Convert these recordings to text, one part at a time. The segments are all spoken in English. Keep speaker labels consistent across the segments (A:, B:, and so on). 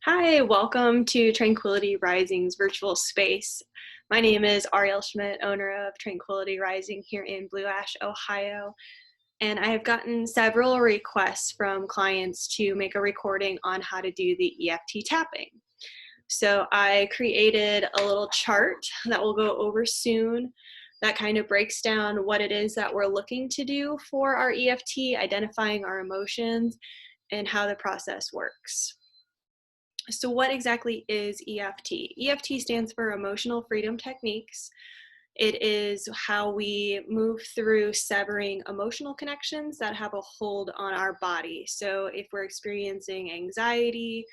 A: Hi, welcome to Tranquility Rising's virtual space. My name is Ariel Schmidt, owner of Tranquility Rising here in Blue Ash, Ohio. And I have gotten several requests from clients to make a recording on how to do the EFT tapping. So I created a little chart that we'll go over soon that kind of breaks down what it is that we're looking to do for our EFT, identifying our emotions, and how the process works. So what exactly is EFT? EFT stands for Emotional Freedom Techniques. It is how we move through severing emotional connections that have a hold on our body. So if we're experiencing anxiety,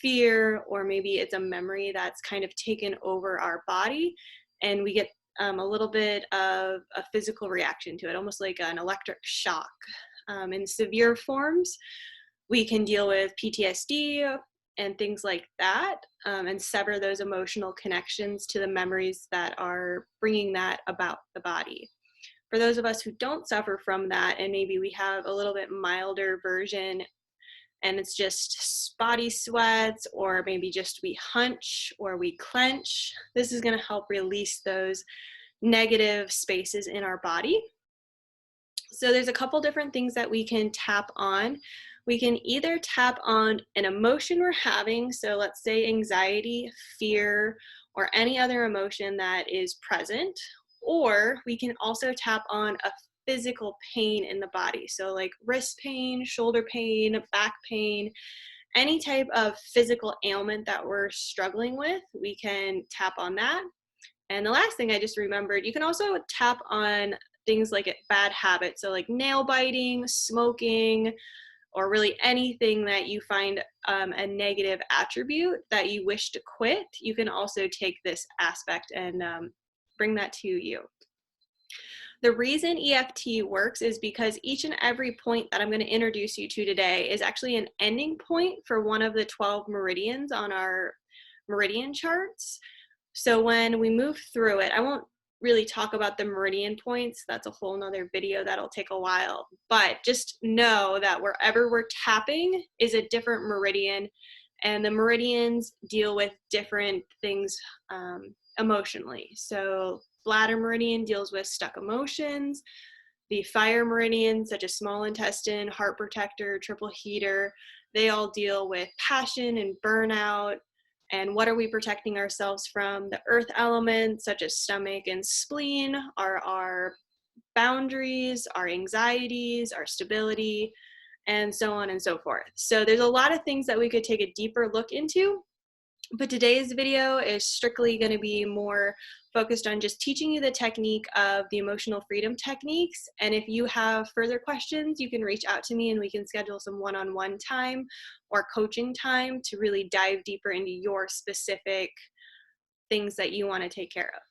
A: fear, or maybe it's a memory that's kind of taken over our body, and we get a little bit of a physical reaction to it, almost like an electric shock. In severe forms, we can deal with PTSD and things like that, and sever those emotional connections to the memories that are bringing that about the body. For those of us who don't suffer from that, and maybe we have a little bit milder version and it's just body sweats, or maybe just we hunch or we clench, this is going to help release those negative spaces in our body. So there's a couple different things that we can tap on. We can either tap on an emotion we're having, so let's say anxiety, fear, or any other emotion that is present, or we can also tap on a physical pain in the body, so like wrist pain, shoulder pain, back pain, any type of physical ailment that we're struggling with, we can tap on that. And the last thing I just remembered, you can also tap on things like bad habits, so like nail biting, smoking, or really anything that you find a negative attribute that you wish to quit. You can also take this aspect and bring that to you. The reason EFT works is because each and every point that I'm going to introduce you to today is actually an ending point for one of the 12 meridians on our meridian charts. So when we move through it, I won't really talk about the meridian points. That's a whole nother video that'll take a while. But just know that wherever we're tapping is a different meridian, and the meridians deal with different things emotionally. So bladder meridian deals with stuck emotions. The fire meridian, such as small intestine, heart protector, triple heater, they all deal with passion and burnout. And what are we protecting ourselves from? The earth elements, such as stomach and spleen, are our boundaries, our anxieties, our stability, and so on and so forth. So there's a lot of things that we could take a deeper look into, but today's video is strictly going to be more focused on just teaching you the technique of the emotional freedom techniques. And if you have further questions, you can reach out to me and we can schedule some one-on-one time or coaching time to really dive deeper into your specific things that you want to take care of.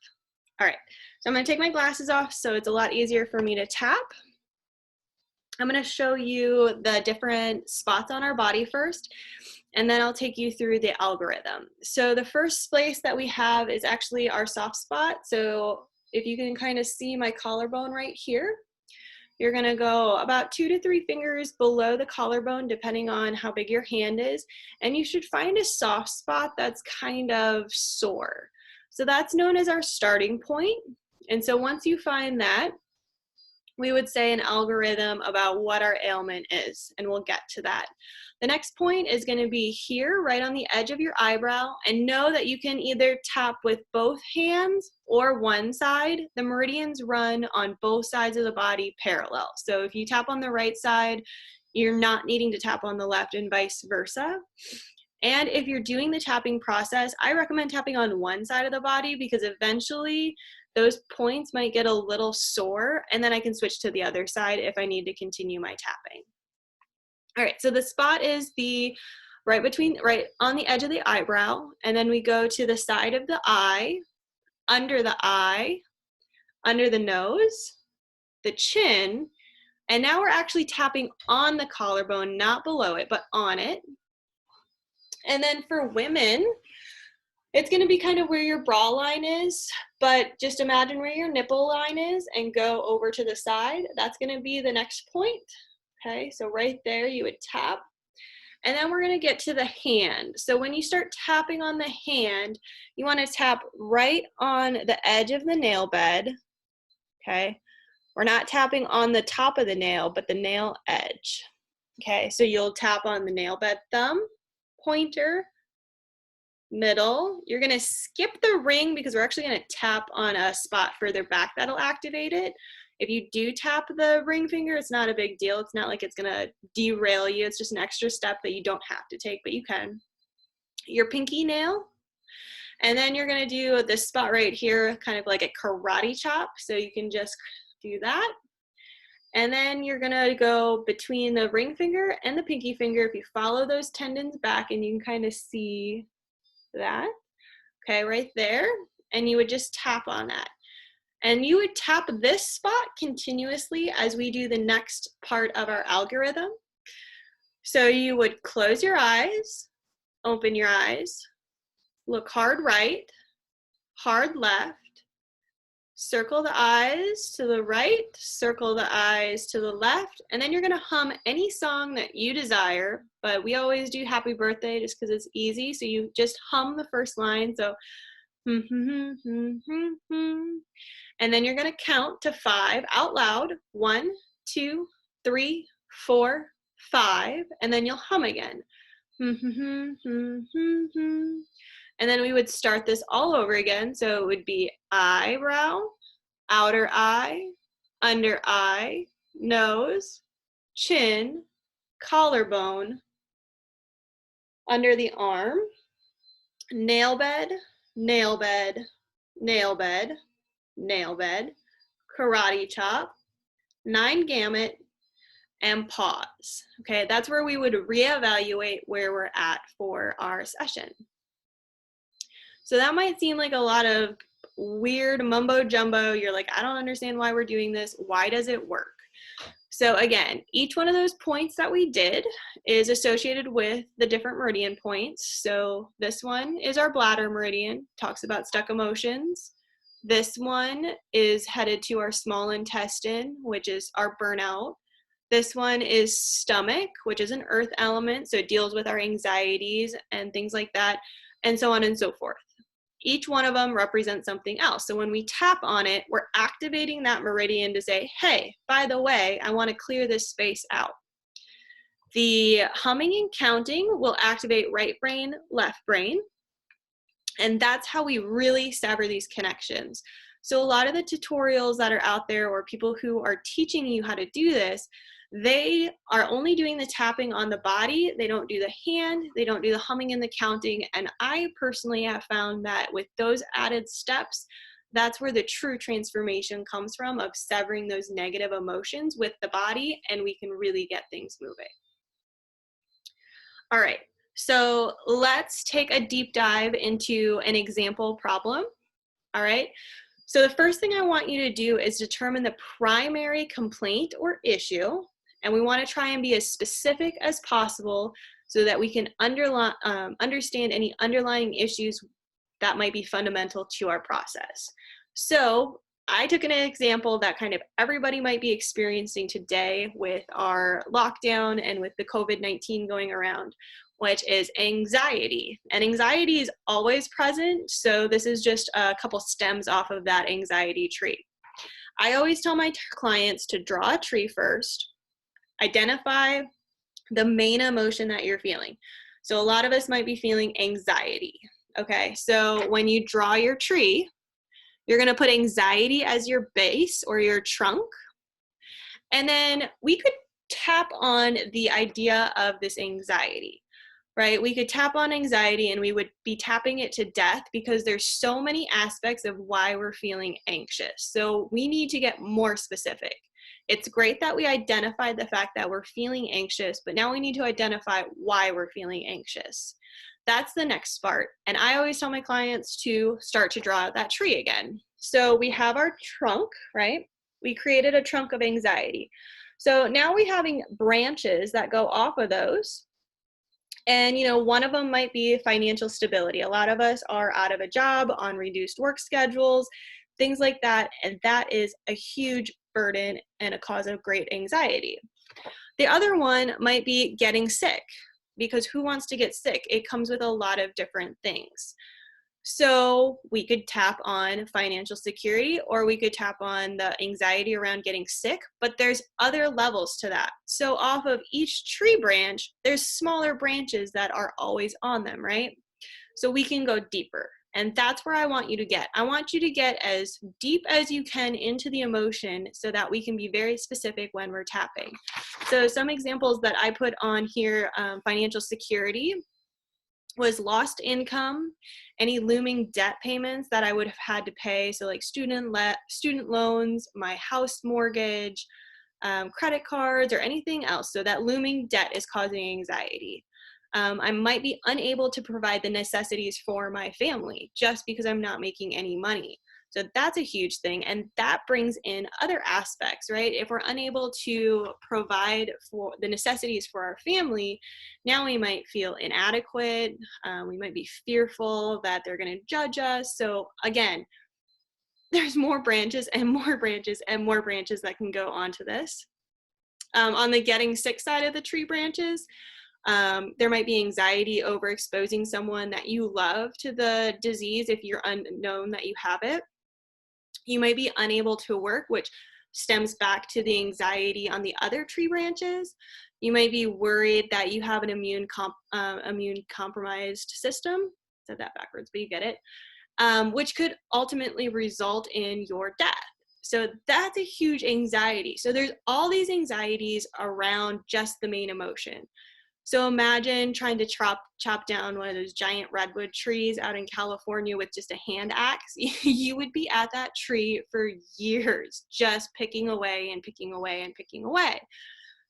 A: All right, so I'm going to take my glasses off so it's a lot easier for me to tap. I'm going to show you the different spots on our body first, and then I'll take you through the algorithm. So the first place that we have is actually our soft spot. So if you can kind of see my collarbone right here, you're going to go about 2 to 3 fingers below the collarbone, depending on how big your hand is. And you should find a soft spot that's kind of sore. So that's known as our starting point. And so once you find that, we would say an algorithm about what our ailment is, and we'll get to that. The next point is going to be here, right on the edge of your eyebrow, and know that you can either tap with both hands or one side. The meridians run on both sides of the body parallel. So if you tap on the right side, you're not needing to tap on the left, and vice versa. And if you're doing the tapping process, I recommend tapping on one side of the body because eventually those points might get a little sore, and then I can switch to the other side if I need to continue my tapping. All right, so the spot is right on the edge of the eyebrow, and then we go to the side of the eye, under the nose, the chin, and now we're actually tapping on the collarbone, not below it, but on it. And then for women, it's going to be kind of where your bra line is, but just imagine where your nipple line is and go over to the side. That's going to be the next point. Okay, so right there you would tap. And then we're going to get to the hand. So when you start tapping on the hand, you want to tap right on the edge of the nail bed. Okay. We're not tapping on the top of the nail, but the nail edge. Okay. So you'll tap on the nail bed thumb, pointer, middle. You're going to skip the ring because we're actually going to tap on a spot further back that'll activate it. If you do tap the ring finger, it's not a big deal. It's not like it's going to derail you. It's just an extra step that you don't have to take, but you can. Your pinky nail. And then you're going to do this spot right here, kind of like a karate chop. So you can just do that. And then you're going to go between the ring finger and the pinky finger. If you follow those tendons back, and you can kind of see that, okay, right there. And you would just tap on that. And you would tap this spot continuously as we do the next part of our algorithm. So you would close your eyes, open your eyes, look hard right, hard left, circle the eyes to the right, circle the eyes to the left, and then you're going to hum any song that you desire, but we always do happy birthday just because it's easy. So you just hum the first line. So and then you're going to count to 5 out loud. 1, 2, 3, 4, 5, and then you'll hum again. And then we would start this all over again. So it would be eyebrow, outer eye, under eye, nose, chin, collarbone, under the arm, nail bed, nail bed, nail bed, nail bed, karate chop, 9 gamut, and pause. Okay, that's where we would reevaluate where we're at for our session. So that might seem like a lot of weird mumbo jumbo. You're like, I don't understand why we're doing this. Why does it work? So again, each one of those points that we did is associated with the different meridian points. So this one is our bladder meridian, talks about stuck emotions. This one is headed to our small intestine, which is our burnout. This one is stomach, which is an earth element, so it deals with our anxieties and things like that, and so on and so forth. Each one of them represents something else. So when we tap on it, we're activating that meridian to say, hey, by the way, I want to clear this space out. The humming and counting will activate right brain, left brain. And that's how we really sever these connections. So a lot of the tutorials that are out there, or people who are teaching you how to do this, they are only doing the tapping on the body. They don't do the hand, they don't do the humming and the counting. And I personally have found that with those added steps, that's where the true transformation comes from, of severing those negative emotions with the body, and we can really get things moving. All right, so let's take a deep dive into an example problem. All right, so the first thing I want you to do is determine the primary complaint or issue. And we want to try and be as specific as possible so that we can understand any underlying issues that might be fundamental to our process. So I took an example that kind of everybody might be experiencing today with our lockdown and with the COVID-19 going around, which is anxiety. And anxiety is always present, so this is just a couple stems off of that anxiety tree. I always tell my clients to draw a tree first, identify the main emotion that you're feeling. So a lot of us might be feeling anxiety. Okay, so when you draw your tree, you're going to put anxiety as your base or your trunk. And then we could tap on the idea of this anxiety, right? We could tap on anxiety, and we would be tapping it to death because there's so many aspects of why we're feeling anxious. So we need to get more specific. It's great that we identified the fact that we're feeling anxious, but now we need to identify why we're feeling anxious. That's the next part. And I always tell my clients to start to draw out that tree again. So we have our trunk, right? We created a trunk of anxiety. So now we're having branches that go off of those. And, you know, one of them might be financial stability. A lot of us are out of a job, on reduced work schedules, things like that. And that is a huge burden and a cause of great anxiety. The other one might be getting sick. because who wants to get sick? It comes with a lot of different things. So we could tap on financial security, or we could tap on the anxiety around getting sick, but there's other levels to that. So off of each tree branch, there's smaller branches that are always on them, right? So we can go deeper. And that's where I want you to get. I want you to get as deep as you can into the emotion so that we can be very specific when we're tapping. So some examples that I put on here, financial security was lost income, any looming debt payments that I would have had to pay. So like student loans, my house mortgage, credit cards, or anything else. So that looming debt is causing anxiety. I might be unable to provide the necessities for my family just because I'm not making any money. So that's a huge thing. And that brings in other aspects, right? If we're unable to provide for the necessities for our family, now we might feel inadequate. We might be fearful that they're going to judge us. So again, there's more branches and more branches and more branches that can go onto this. On the getting sick side of the tree branches, there might be anxiety over exposing someone that you love to the disease if you're unknown that you have it. You might be unable to work, which stems back to the anxiety on the other tree branches. You might be worried that you have an immune compromised system. Said that backwards, but you get it. Which could ultimately result in your death. So that's a huge anxiety. So there's all these anxieties around just the main emotion. So imagine trying to chop down one of those giant redwood trees out in California with just a hand axe. You would be at that tree for years, just picking away and picking away and picking away.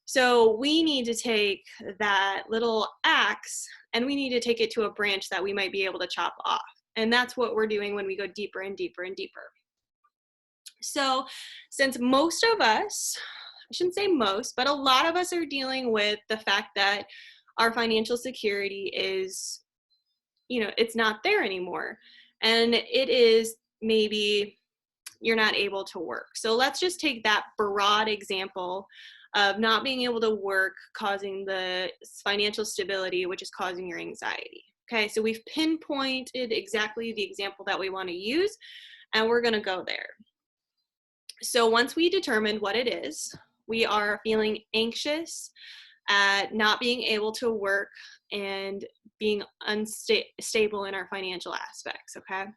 A: So we need to take that little axe and we need to take it to a branch that we might be able to chop off. And that's what we're doing when we go deeper and deeper and deeper. So since most of us, I shouldn't say most, but a lot of us are dealing with the fact that our financial security is, it's not there anymore. And it is maybe you're not able to work. So let's just take that broad example of not being able to work causing the financial stability, which is causing your anxiety. Okay, so we've pinpointed exactly the example that we want to use, and we're going to go there. So once we determined what it is, we are feeling anxious at not being able to work and being unstable in our financial aspects, okay?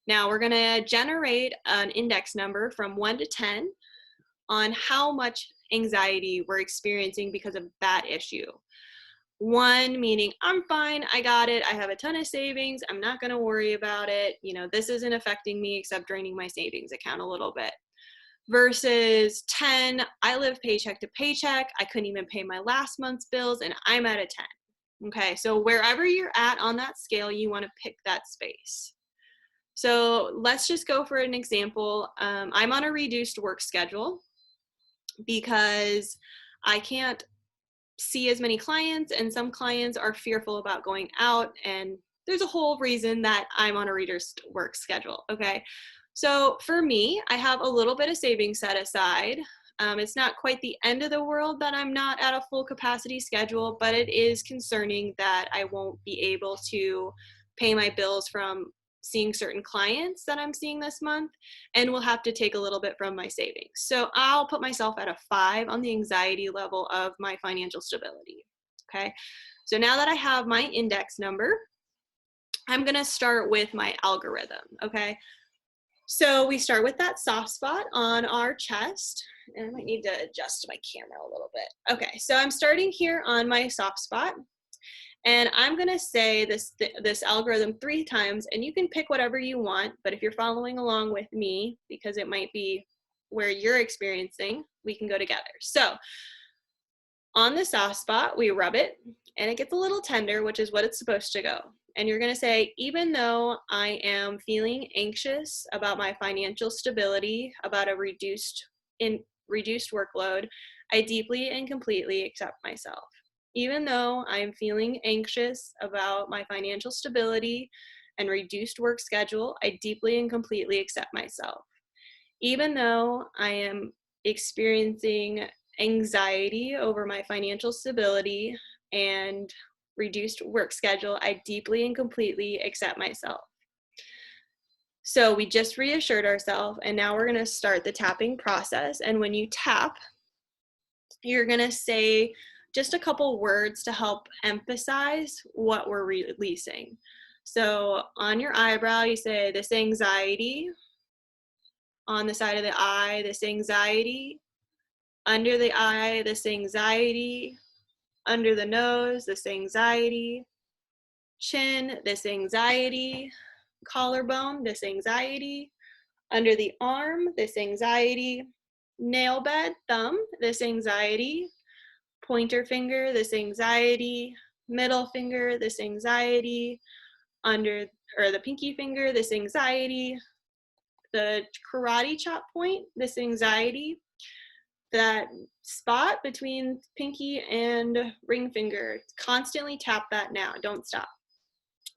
A: Now we're gonna generate an index number from 1 to 10 on how much anxiety we're experiencing because of that issue. 1 meaning I'm fine, I got it, I have a ton of savings, I'm not gonna worry about it, this isn't affecting me except draining my savings account a little bit. Versus 10, I live paycheck to paycheck, I couldn't even pay my last month's bills, and I'm at a 10. Okay, so wherever you're at on that scale, you wanna pick that space. So let's just go for an example. I'm on a reduced work schedule because I can't see as many clients, and some clients are fearful about going out, and there's a whole reason that I'm on a reduced work schedule, okay? So for me, I have a little bit of savings set aside. It's not quite the end of the world that I'm not at a full capacity schedule, but it is concerning that I won't be able to pay my bills from seeing certain clients that I'm seeing this month, and will have to take a little bit from my savings. So I'll put myself at a 5 on the anxiety level of my financial stability, okay? So now that I have my index number, I'm gonna start with my algorithm, okay? So we start with that soft spot on our chest, and I might need to adjust my camera a little bit. Okay, so I'm starting here on my soft spot, and I'm gonna say this algorithm 3 times, and you can pick whatever you want, but if you're following along with me, because it might be where you're experiencing, we can go together. So on the soft spot, we rub it, and it gets a little tender, which is what it's supposed to go. And you're going to say, even though I am feeling anxious about my financial stability, about a reduced workload, I deeply and completely accept myself. Even though I am feeling anxious about my financial stability and reduced work schedule, I deeply and completely accept myself. Even though I am experiencing anxiety over my financial stability and reduced work schedule, I deeply and completely accept myself. So we just reassured ourselves, and now we're going to start the tapping process. And when you tap, you're going to say just a couple words to help emphasize what we're releasing. So on your eyebrow, you say this anxiety. On the side of the eye, this anxiety. Under the eye, this anxiety. Under the nose, this anxiety. Chin, this anxiety. Collarbone, this anxiety. Under the arm, this anxiety. Nail bed, thumb, this anxiety. Pointer finger, this anxiety. Middle finger, this anxiety. Under, or the pinky finger, this anxiety. The karate chop point, this anxiety. That spot between pinky and ring finger, constantly tap that now, don't stop.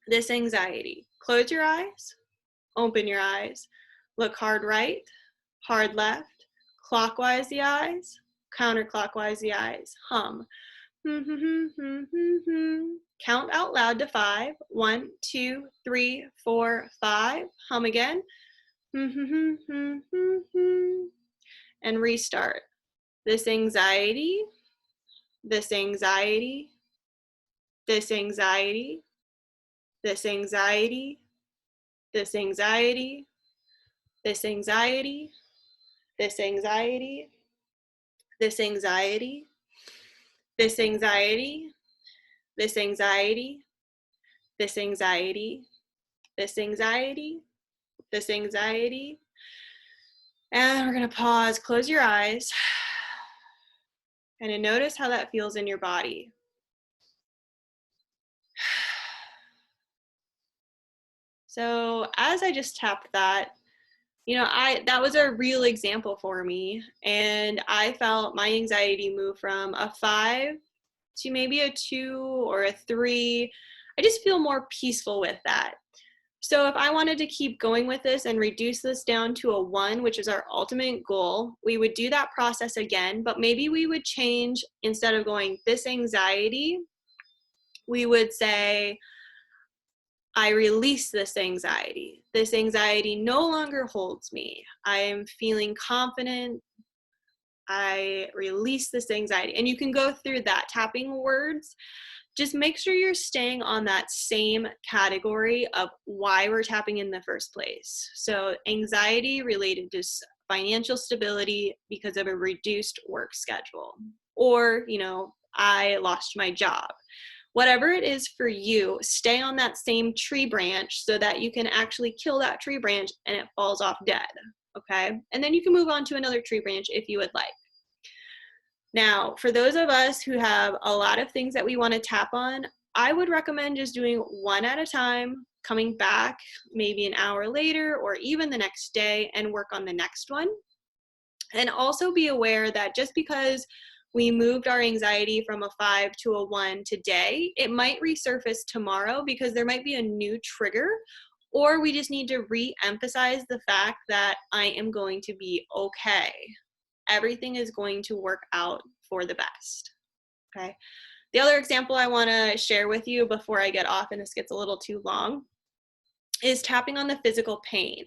A: This anxiety. Close your eyes, open your eyes, look hard right, hard left, clockwise the eyes, counterclockwise the eyes, hum. Count out loud to 5. 1, 2, 3, 4, 5. Hum again. And restart. This anxiety, this anxiety, this anxiety, this anxiety, this anxiety, this anxiety, this anxiety, this anxiety, this anxiety, this anxiety, this anxiety, this anxiety, this anxiety. And we're going to pause, close your eyes, and notice how that feels in your body. So as I just tapped that, that was a real example for me. And I felt my anxiety move from a 5 to maybe a 2 or a 3. I just feel more peaceful with that. So if I wanted to keep going with this and reduce this down to a 1, which is our ultimate goal, we would do that process again, but maybe we would change, instead of going this anxiety, we would say, I release this anxiety. This anxiety no longer holds me. I am feeling confident. I release this anxiety. And you can go through that, tapping words. Just make sure you're staying on that same category of why we're tapping in the first place. So anxiety related to financial stability because of a reduced work schedule. Or, I lost my job. Whatever it is for you, stay on that same tree branch so that you can actually kill that tree branch and it falls off dead, okay? And then you can move on to another tree branch if you would like. Now, for those of us who have a lot of things that we want to tap on, I would recommend just doing one at a time, coming back maybe an hour later or even the next day and work on the next one. And also be aware that just because we moved our anxiety from a 5 to a 1 today, it might resurface tomorrow because there might be a new trigger, or we just need to re-emphasize the fact that I am going to be okay. Everything is going to work out for the best, okay? The other example I want to share with you before I get off, and this gets a little too long, is tapping on the physical pain.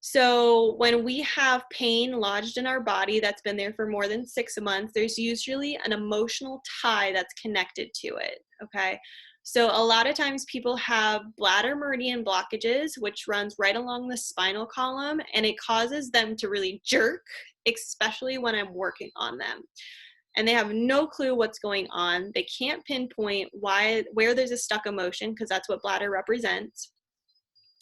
A: So when we have pain lodged in our body that's been there for more than 6 months, there's usually an emotional tie that's connected to it, okay? So a lot of times people have bladder meridian blockages, which runs right along the spinal column, and it causes them to really jerk, especially when I'm working on them. And they have no clue what's going on. They can't pinpoint where there's a stuck emotion, because that's what bladder represents.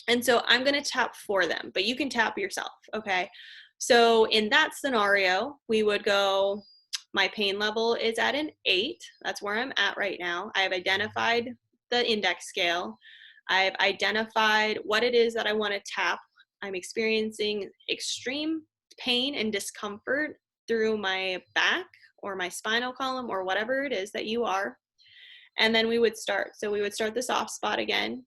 A: And so I'm going to tap for them, but you can tap yourself, okay? So in that scenario, we would go, my pain level is at an 8. That's where I'm at right now. I have identified the index scale. I've identified what it is that I want to tap. I'm experiencing extreme pain and discomfort through my back or my spinal column or whatever it is that you are. And then we would start. So we would start the soft spot again.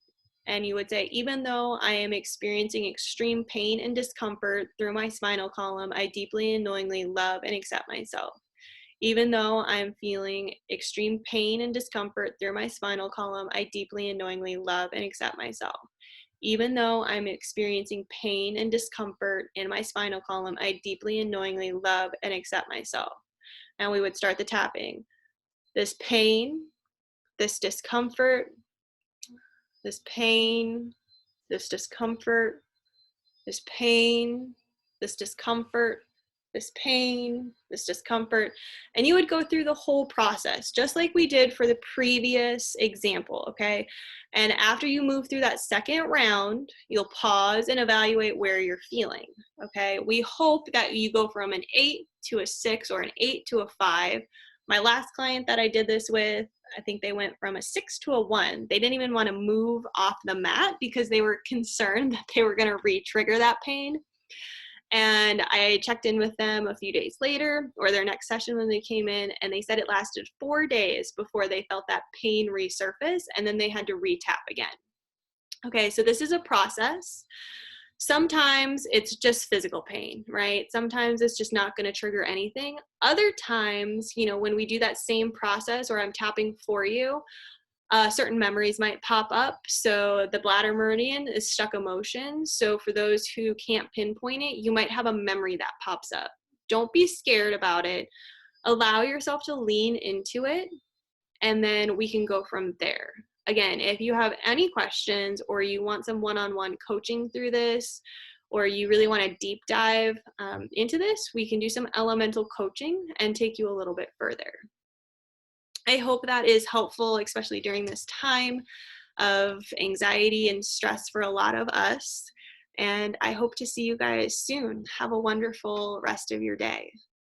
A: And you would say, even though I am experiencing extreme pain and discomfort through my spinal column, I deeply and knowingly love and accept myself. Even though I'm feeling extreme pain and discomfort through my spinal column, I deeply and knowingly love and accept myself. Even though I'm experiencing pain and discomfort in my spinal column, I deeply and knowingly love and accept myself. And we would start the tapping. This pain, this discomfort, this pain, this discomfort, this pain, this discomfort, this pain, this discomfort. And you would go through the whole process, just like we did for the previous example, okay? And after you move through that second round, you'll pause and evaluate where you're feeling, okay? We hope that you go from an 8 to a 6 or an 8 to a 5. My last client that I did this with, I think they went from a 6 to a 1. They didn't even want to move off the mat because they were concerned that they were going to re-trigger that pain. And I checked in with them a few days later, or their next session when they came in, and they said it lasted 4 days before they felt that pain resurface, and then they had to re-tap again. Okay, so this is a process. Sometimes it's just physical pain, right? Sometimes it's just not going to trigger anything. Other times, when we do that same process or I'm tapping for you, certain memories might pop up. So the bladder meridian is stuck emotion. So for those who can't pinpoint it, you might have a memory that pops up. Don't be scared about it. Allow yourself to lean into it, and then we can go from there. Again, if you have any questions or you want some one-on-one coaching through this, or you really want to deep dive into this, we can do some elemental coaching and take you a little bit further. I hope that is helpful, especially during this time of anxiety and stress for a lot of us. And I hope to see you guys soon. Have a wonderful rest of your day.